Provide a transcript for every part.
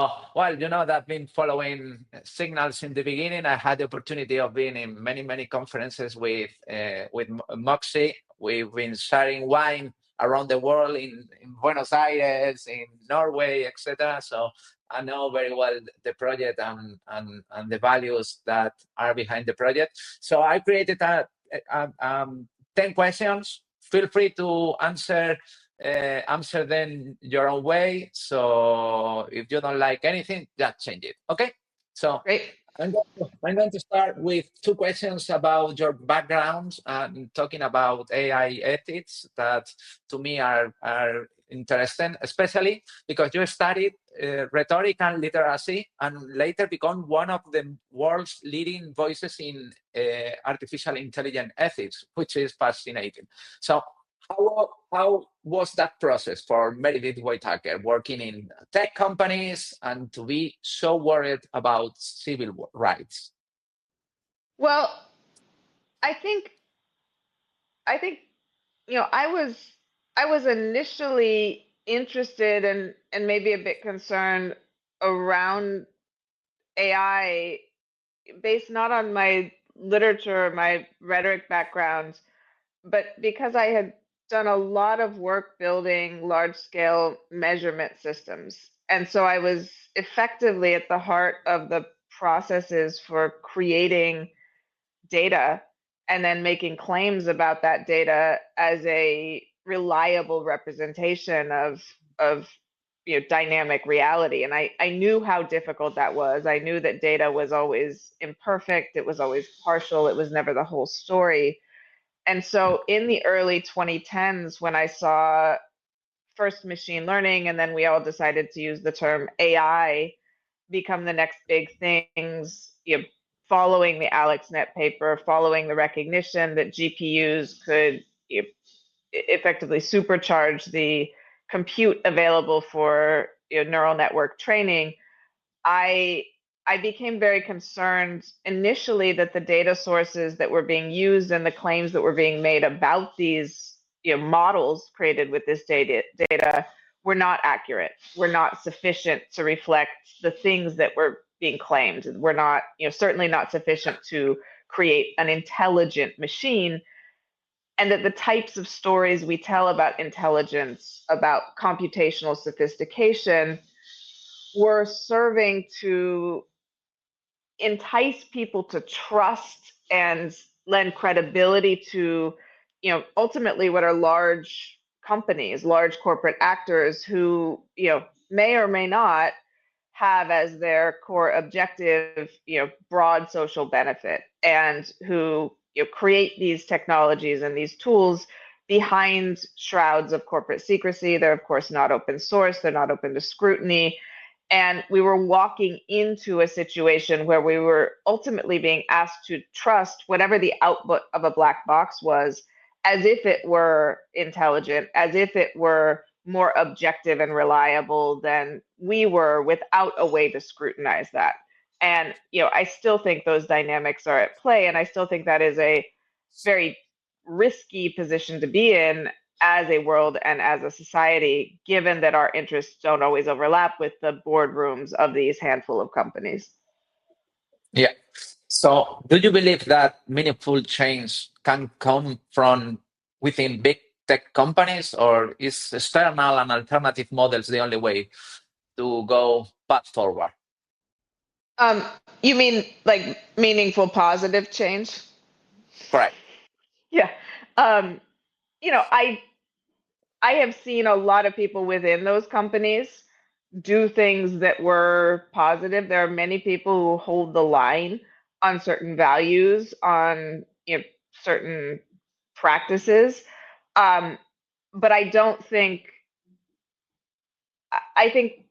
Oh, well, that I've been following signals in the beginning. I had the opportunity of being in many, many conferences with Moxie. We've been sharing wine around the world in Buenos Aires, in Norway, etc. So I know very well the project and the values that are behind the project. So I created 10 questions. Feel free to answer them your own way. So if you don't like anything, just change it. Okay. So Great. I'm going to start with two questions about your background and talking about AI ethics that to me are interesting, especially because you studied rhetoric and literacy and later become one of the world's leading voices in artificial intelligence ethics, which is fascinating. So how was that process for Meredith Whittaker working in tech companies and to be so worried about civil rights? Well, I think I think I was initially interested and maybe a bit concerned around AI based not on my literature or my rhetoric background, but because I had done a lot of work building large scale measurement systems. And so I was effectively at the heart of the processes for creating data and then making claims about that data as a reliable representation of dynamic reality. And I knew how difficult that was. I knew that data was always imperfect, it was always partial, it was never the whole story. And so in the early 2010s, when I saw first machine learning, and then we all decided to use the term AI become the next big things, following the AlexNet paper, following the recognition that GPUs could effectively supercharge the compute available for neural network training, I became very concerned initially that the data sources that were being used and the claims that were being made about these models created with this data were not accurate, were not sufficient to reflect the things that were being claimed, were not certainly not sufficient to create an intelligent machine, and that the types of stories we tell about intelligence, about computational sophistication, were serving to entice people to trust and lend credibility to, ultimately what are large companies, large corporate actors who, may or may not have as their core objective, broad social benefit, and who create these technologies and these tools behind shrouds of corporate secrecy. They're of course not open source. They're not open to scrutiny. And we were walking into a situation where we were ultimately being asked to trust whatever the output of a black box was, as if it were intelligent, as if it were more objective and reliable than we were, without a way to scrutinize that. And I still think those dynamics are at play, and I still think that is a very risky position to be in as a world and as a society, given that our interests don't always overlap with the boardrooms of these handful of companies. Yeah. So do you believe that meaningful change can come from within big tech companies, or is external and alternative models the only way to go path forward? Um, you mean like meaningful positive change? Correct. Yeah. Um, I have seen a lot of people within those companies do things that were positive. There are many people who hold the line on certain values, on certain practices. Um, but I don't think, I think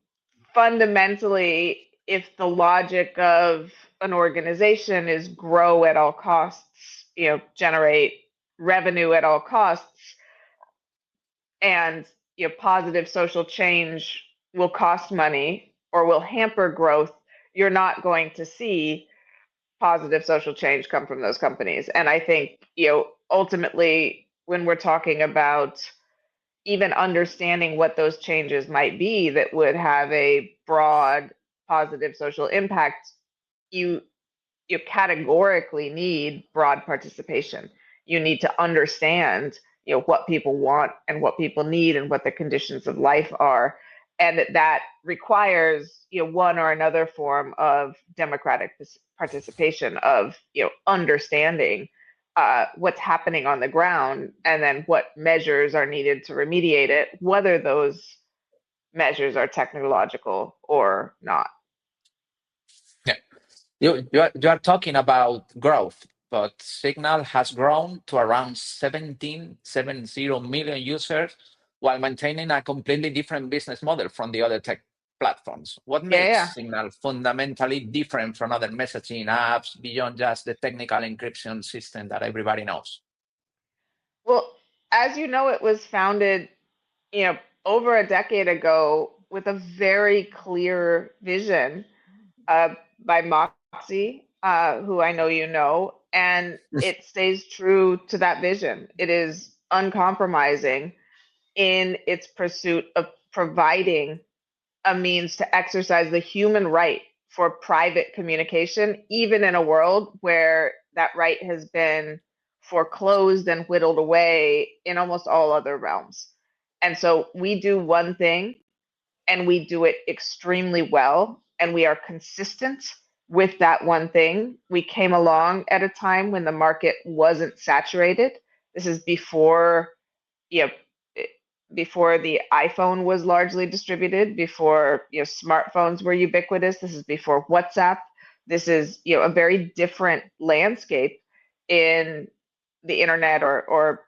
fundamentally, if the logic of an organization is grow at all costs, generate revenue at all costs, and positive social change will cost money or will hamper growth, you're not going to see positive social change come from those companies. And I think ultimately, when we're talking about even understanding what those changes might be that would have a broad positive social impact, you categorically need broad participation. You need to understand, what people want and what people need and what the conditions of life are, and that requires, one or another form of democratic participation, of, understanding what's happening on the ground, and then what measures are needed to remediate it, whether those measures are technological or not. Yeah. You are talking about growth, but Signal has grown to around 17.70 million users while maintaining a completely different business model from the other tech platforms. What Yeah, makes yeah. Signal fundamentally different from other messaging apps beyond just the technical encryption system that everybody knows? Well, as you know, it was founded, over a decade ago with a very clear vision uh, by Moxie, who I know you know, and it stays true to that vision. It is uncompromising in its pursuit of providing a means to exercise the human right for private communication, even in a world where that right has been foreclosed and whittled away in almost all other realms. And so we do one thing and we do it extremely well, and we are consistent with that one thing. We came along at a time when the market wasn't saturated. This is before, you know, before the iPhone was largely distributed, before, smartphones were ubiquitous. This is before WhatsApp. This is, a very different landscape in the internet, or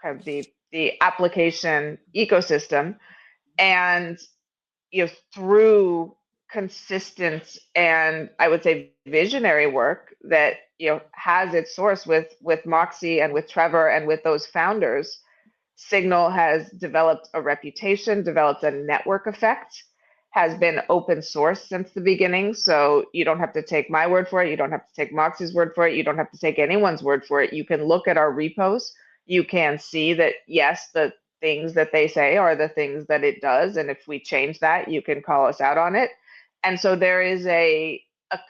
kind of the application ecosystem. And, through consistent and, I would say, visionary work that, has its source with Moxie and with Trevor and with those founders, Signal has developed a reputation, developed a network effect, has been open source since the beginning. So you don't have to take my word for it. You don't have to take Moxie's word for it. You don't have to take anyone's word for it. You can look at our repos. You can see that, yes, the things that they say are the things that it does. And if we change that, you can call us out on it. And so there is a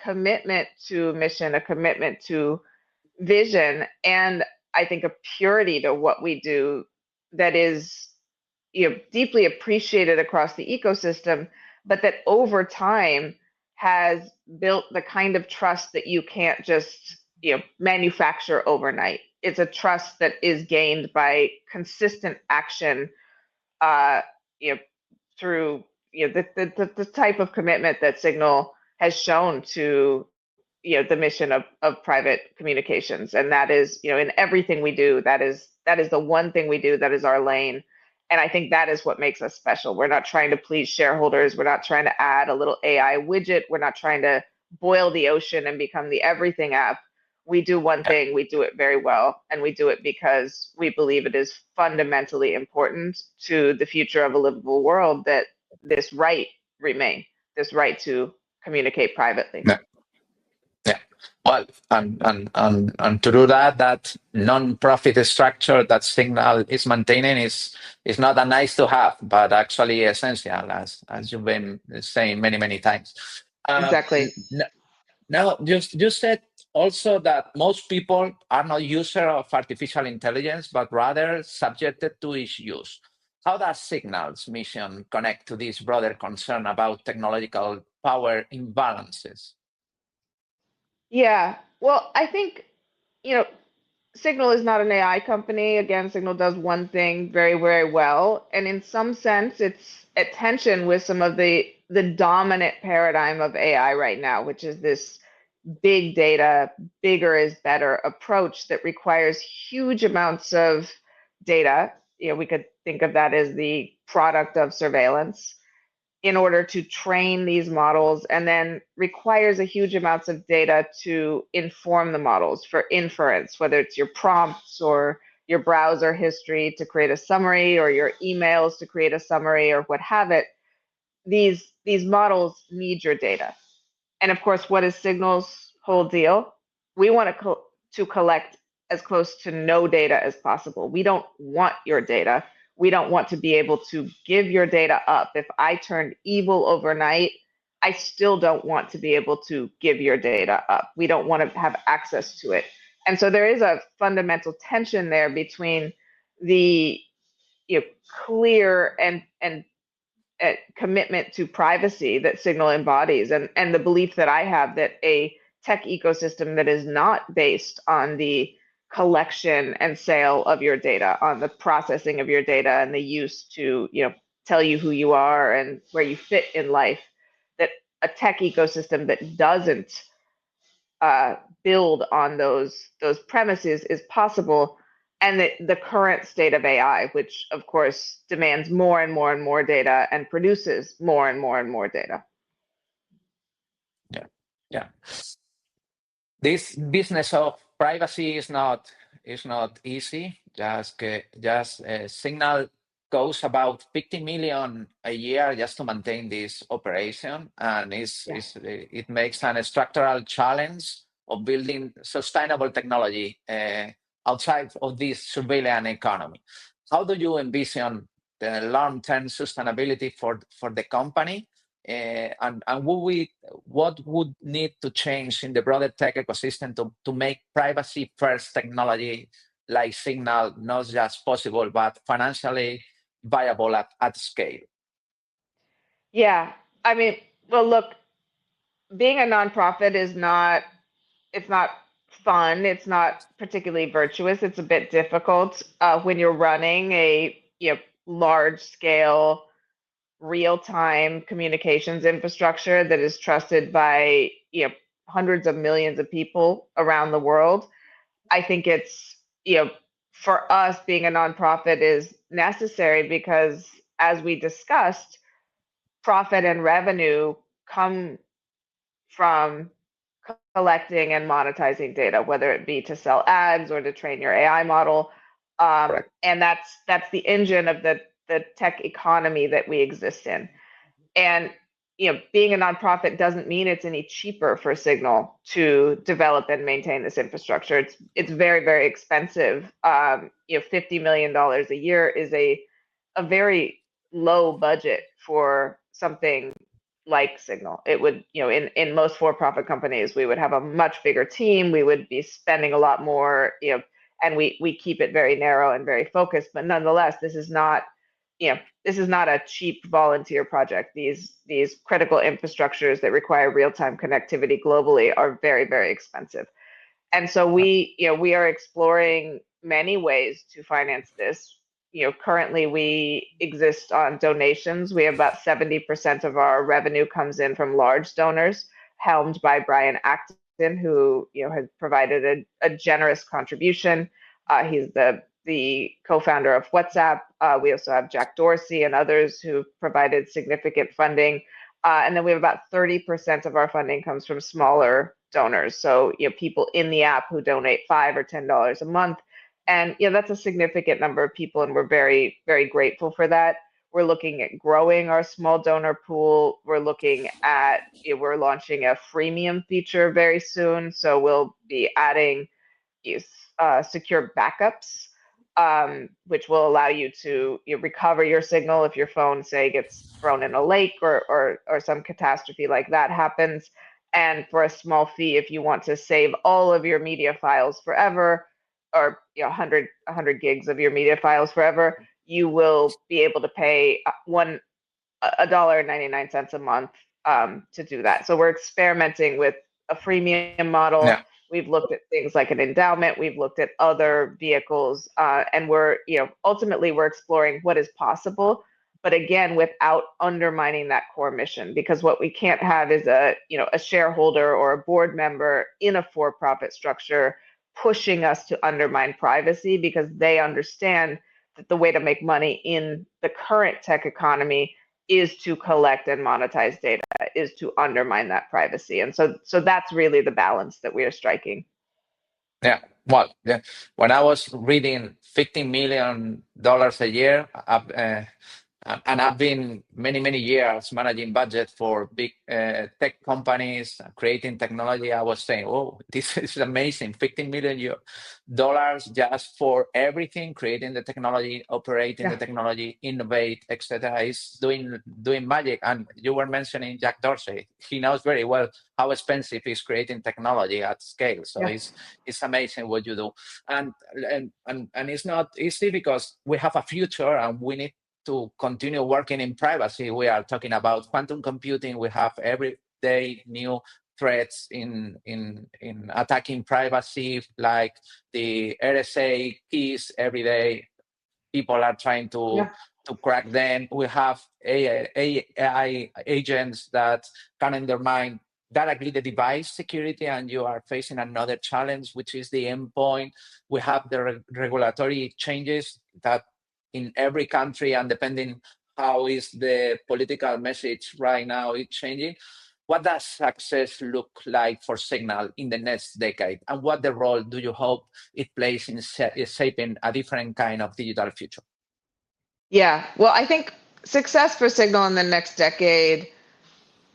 commitment to mission, a commitment to vision, and I think a purity to what we do that is, deeply appreciated across the ecosystem, but that over time has built the kind of trust that you can't just, manufacture overnight. It's a trust that is gained by consistent action, uh, you know, through, the type of commitment that Signal has shown to, the mission of private communications. And that is, in everything we do, that is the one thing we do, that is our lane. And I think that is what makes us special. We're not trying to please shareholders. We're not trying to add a little AI widget. We're not trying to boil the ocean and become the everything app. We do one thing, we do it very well, and we do it because we believe it is fundamentally important to the future of a livable world that this right remain, this right to communicate privately. Yeah. Yeah. Well, and to do that, that non-profit structure that Signal is maintaining is not a nice to have, but actually essential, as you've been saying many times. Exactly. Now, you said also that most people are not user of artificial intelligence, but rather subjected to its use. How does Signal's mission connect to this broader concern about technological power imbalances? Yeah. Well, I think, you know, Signal is not an AI company. Again, Signal does one thing very, very well. And in some sense, it's at tension with some of the dominant paradigm of AI right now, which is this big data, bigger is better approach that requires huge amounts of data. We could think of that as the product of surveillance in order to train these models, and then requires a huge amounts of data to inform the models for inference, whether it's your prompts or your browser history to create a summary, or your emails to create a summary, or what have it. These models need your data. And of course, what is Signal's whole deal? We want to collect as close to no data as possible. We don't want your data. We don't want to be able to give your data up. If I turned evil overnight, I still don't want to be able to give your data up. We don't want to have access to it. And so there is a fundamental tension there between the clear and commitment to privacy that Signal embodies, and the belief that I have that a tech ecosystem that is not based on the collection and sale of your data, on the processing of your data and the use to tell you who you are and where you fit in life, that a tech ecosystem that doesn't build on those premises is possible, and that the current state of AI, which of course demands more and more and more data and produces more and more and more data. Yeah. This business of privacy is not easy. Just Signal goes about 50 million a year just to maintain this operation, and it makes an structural challenge of building sustainable technology outside of this surveillance economy. How do you envision the long-term sustainability for the company? And what would need to change in the broader tech ecosystem to make privacy first technology like Signal not just possible but financially viable at scale? Yeah, I mean, well, look, being a nonprofit is not, it's not fun. It's not particularly virtuous. It's a bit difficult when you're running a large scale real-time communications infrastructure that is trusted by hundreds of millions of people around the world. I think it's for us, being a nonprofit is necessary because, as we discussed, profit and revenue come from collecting and monetizing data, whether it be to sell ads or to train your AI model. And that's the engine of the tech economy that we exist in. And being a nonprofit doesn't mean it's any cheaper for Signal to develop and maintain this infrastructure. It's very, very expensive. $50 million a year is a very low budget for something like Signal. It would, in most for-profit companies, we would have a much bigger team. We would be spending a lot more, and we keep it very narrow and very focused. But nonetheless, this is not a cheap volunteer project. These critical infrastructures that require real-time connectivity globally are very, very expensive. And so we are exploring many ways to finance this. Currently we exist on donations. We have about 70% of our revenue comes in from large donors, helmed by Brian Acton, who has provided a generous contribution. He's the co-founder of WhatsApp. We also have Jack Dorsey and others who provided significant funding. And then we have about 30% of our funding comes from smaller donors. So people in the app who donate $5 or $10 a month. And that's a significant number of people, and we're very, very grateful for that. We're looking at growing our small donor pool. We're looking at, we're launching a freemium feature very soon. So we'll be adding secure backups, which will allow you to recover your signal if your phone, say, gets thrown in a lake or some catastrophe like that happens. And for a small fee, if you want to save all of your media files forever, or 100 gigs of your media files forever, you will be able to pay $1.99 a month to do that. So we're experimenting with a freemium model. Yeah. We've looked at things like an endowment. We've looked at other vehicles, and we're ultimately we're exploring what is possible, but again, without undermining that core mission, because what we can't have is a shareholder or a board member in a for-profit structure pushing us to undermine privacy, because they understand that the way to make money in the current tech economy is to collect and monetize data, is to undermine that privacy. And so that's really the balance that we are striking. Yeah, well, when I was reading $15 million a year, And I've been many years managing budget for big tech companies, creating technology. I was saying, oh, this is amazing, $15 million just for everything, creating the technology, operating the technology, innovate, etc. Is doing magic. And you were mentioning Jack Dorsey. He knows very well how expensive is creating technology at scale. So it's amazing what you do. And it's not easy because we have a future and we need to continue working in privacy. We are talking about quantum computing. We have every day new threats in attacking privacy, like the RSA keys. Every day, people are trying to crack them. We have AI agents that can undermine directly the device security, and you are facing another challenge, which is the endpoint. We have the regulatory changes that in every country, and depending how is the political message right now, it's changing. What does success look like for Signal in the next decade, and what the role do you hope it plays in shaping a different kind of digital future? Yeah, well, I think success for Signal in the next decade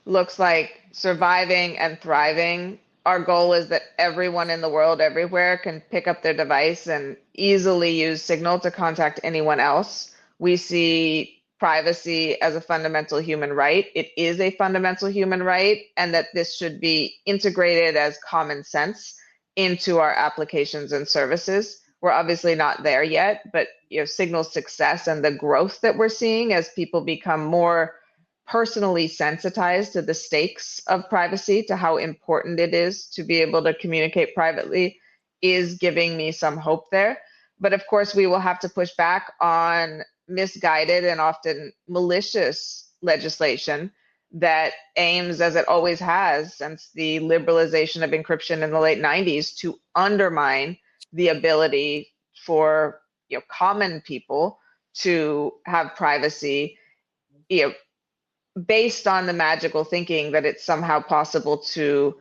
looks like surviving and thriving. Our goal is that everyone in the world, everywhere, can pick up their device and easily use Signal to contact anyone else. We see privacy as a fundamental human right. It is a fundamental human right, and that this should be integrated as common sense into our applications and services. We're obviously not there yet, but Signal's success and the growth that we're seeing as people become more personally sensitized to the stakes of privacy, to how important it is to be able to communicate privately, is giving me some hope there. But of course, we will have to push back on misguided and often malicious legislation that aims, as it always has since the liberalization of encryption in the late 90s, to undermine the ability for common people to have privacy, based on the magical thinking that it's somehow possible to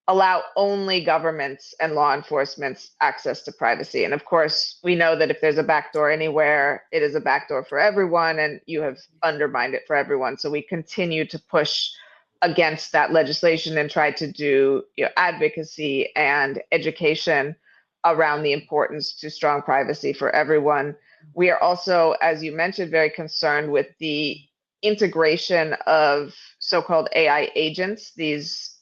allow only governments and law enforcement's access to privacy. And of course, we know that if there's a backdoor anywhere, it is a backdoor for everyone, and you have undermined it for everyone. So we continue to push against that legislation and try to do advocacy and education around the importance to strong privacy for everyone. We are also, as you mentioned, very concerned with the integration of so-called AI agents, these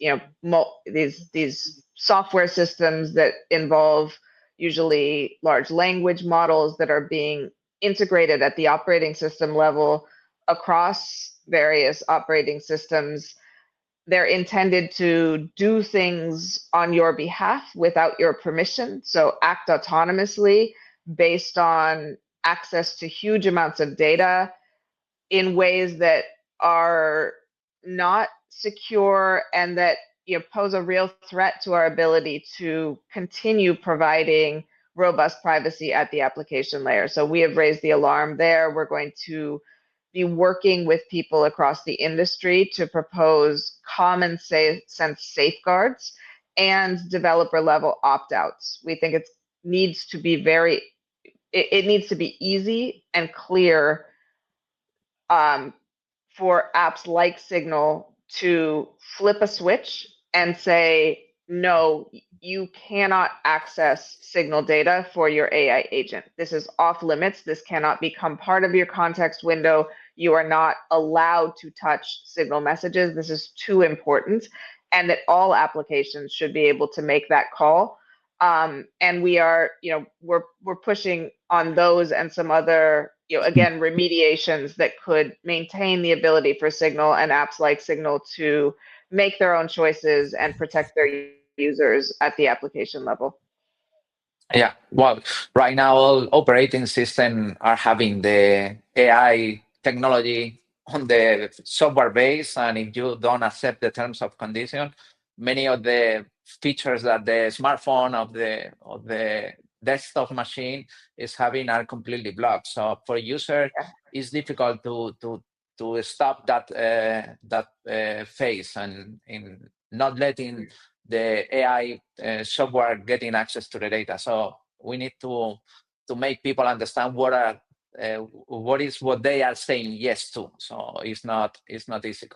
software systems that involve usually large language models that are being integrated at the operating system level across various operating systems. They're intended to do things on your behalf without your permission, so act autonomously based on access to huge amounts of data in ways that are not secure and that pose a real threat to our ability to continue providing robust privacy at the application layer. So we have raised the alarm there. We're going to be working with people across the industry to propose common sense safeguards and developer level opt-outs. We think it needs to be easy and clear for apps like Signal to flip a switch and say, no, you cannot access Signal data for your AI agent. This is off limits. This cannot become part of your context window. You are not allowed to touch Signal messages. This is too important. And that all applications should be able to make that call. And we are, we're pushing on those and some other, again, remediations that could maintain the ability for Signal and apps like Signal to make their own choices and protect their users at the application level. Yeah, well, right now all operating systems are having the AI technology on the software base, and if you don't accept the terms of condition, many of the features that the smartphone of the desktop machine is having are completely blocked. So for user, it's difficult to stop that phase and in not letting the AI software getting access to the data. So we need to make people understand what are what they are saying yes to. So it's not easy.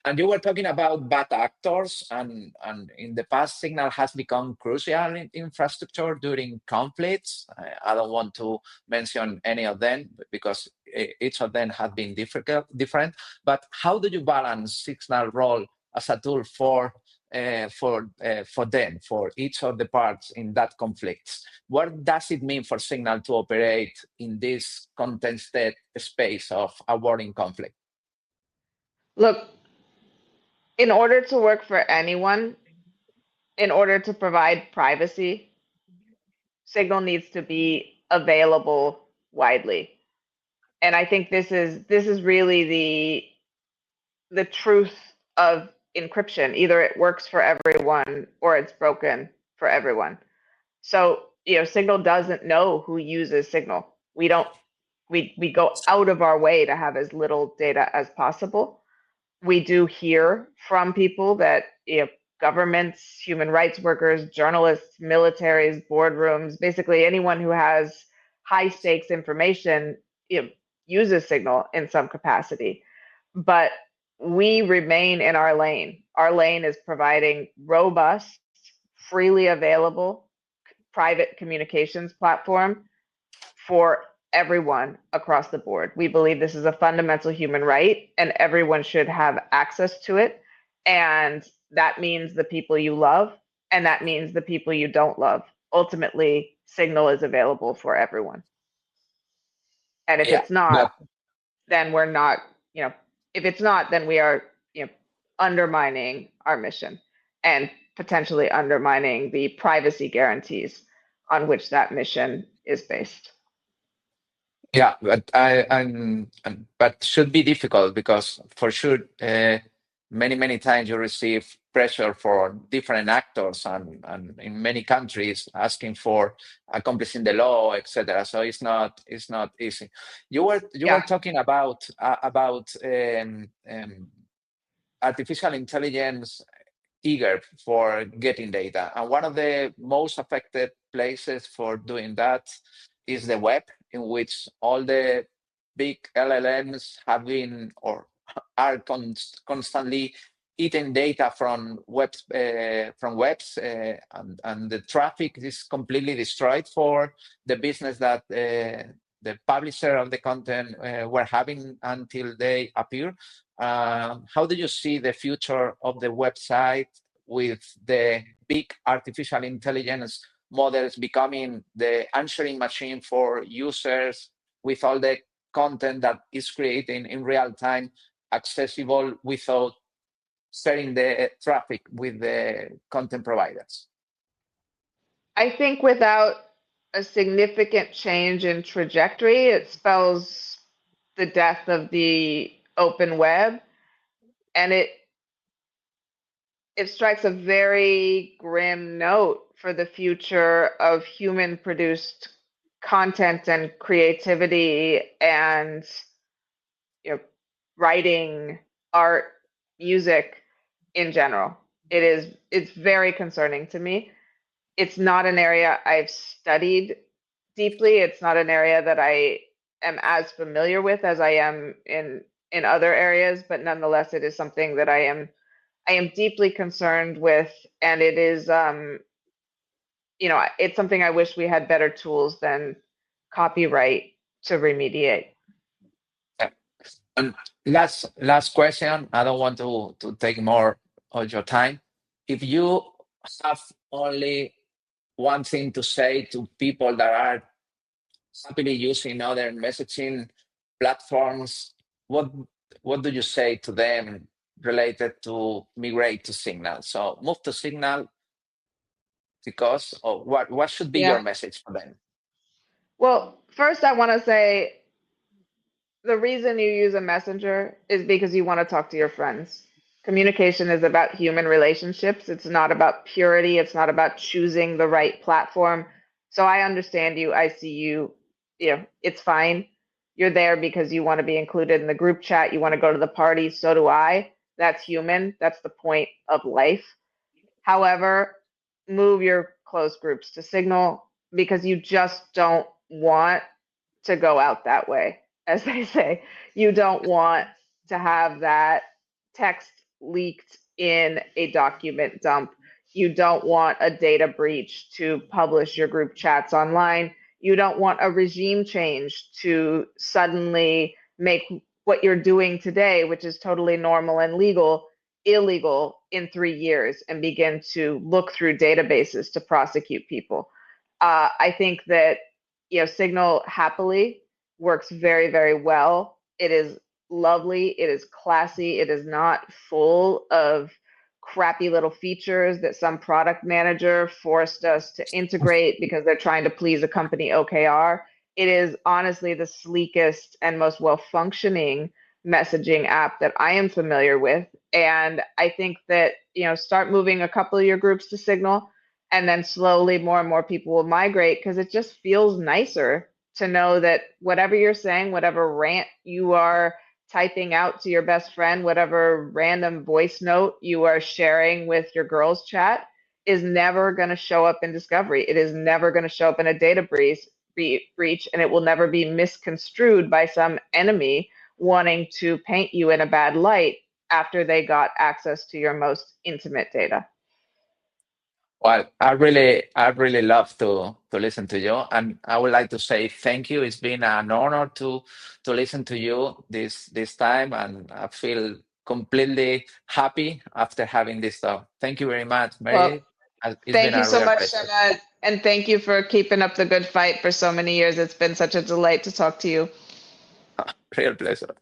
And you were talking about bad actors, and in the past, Signal has become crucial in infrastructure during conflicts. I don't want to mention any of them because each of them has been different. But how do you balance Signal role as a tool for them, for each of the parts in that conflict? What does it mean for Signal to operate in this contested space of a warring conflict? Look, in order to work for anyone, in order to provide privacy, Signal needs to be available widely. And I think this is really the truth of encryption. Either it works for everyone or it's broken for everyone. So, Signal doesn't know who uses Signal. We go out of our way to have as little data as possible. We do hear from people that governments, human rights workers, journalists, militaries, boardrooms, basically anyone who has high stakes information uses Signal in some capacity. But we remain in our lane. Our lane is providing robust, freely available private communications platform for everyone across the board. We believe this is a fundamental human right and everyone should have access to it. And that means the people you love, and that means the people you don't love. Ultimately, Signal is available for everyone. And if it's not, then we're not, if it's not, then we are, undermining our mission and potentially undermining the privacy guarantees on which that mission is based. Yeah, but but should be difficult because for sure, many times you receive pressure for different actors and in many countries asking for accomplishing the law, etc. So it's not easy. You were talking about artificial intelligence eager for getting data, and one of the most affected places for doing that is the web, in which all the big LLMs have been or are constantly eating data from webs, and the traffic is completely destroyed for the business that the publisher of the content were having until they appear. How do you see the future of the website with the big artificial intelligence models becoming the answering machine for users, with all the content that is creating in real time accessible without sharing the traffic with the content providers? I think without a significant change in trajectory, it spells the death of the open web, and it strikes a very grim note for the future of human produced content and creativity and writing, art, music in general. It's very concerning to me. It's not an area I've studied deeply. It's not an area that I am as familiar with as I am in other areas, but nonetheless, it is something that I am deeply concerned with, and it is it's something I wish we had better tools than copyright to remediate. And last question. I don't want to take more of your time. If you have only one thing to say to people that are happily using other messaging platforms, what do you say to them related to migrate to Signal? So move to Signal because, or what should be your message for them? Well, first I want to say the reason you use a messenger is because you want to talk to your friends. Communication is about human relationships. It's not about purity. It's not about choosing the right platform. So I understand you. I see you. It's fine. You're there because you want to be included in the group chat. You want to go to the party. So do I. That's human. That's the point of life. However, move your close groups to Signal because you just don't want to go out that way, as they say. You don't want to have that text leaked in a document dump. You don't want a data breach to publish your group chats online. You don't want a regime change to suddenly make what you're doing today, which is totally normal and legal, illegal in 3 years and begin to look through databases to prosecute people. I think that Signal happily works very, very well. It is lovely. It is classy. It is not full of crappy little features that some product manager forced us to integrate because they're trying to please a company OKR. It is honestly the sleekest and most well functioning messaging app that I am familiar with. And I think that, start moving a couple of your groups to Signal, and then slowly more and more people will migrate because it just feels nicer to know that whatever you're saying, whatever rant you are typing out to your best friend, whatever random voice note you are sharing with your girls chat is never going to show up in discovery. It is never going to show up in a data breach, and it will never be misconstrued by some enemy wanting to paint you in a bad light after they got access to your most intimate data. Well, I really love to listen to you, and I would like to say thank you. It's been an honor to listen to you this time, and I feel completely happy after having this talk. Thank you very much, Well, Meredith. It's been thank you a so real much, pleasure. Chema, and thank you for keeping up the good fight for so many years. It's been such a delight to talk to you. Real pleasure.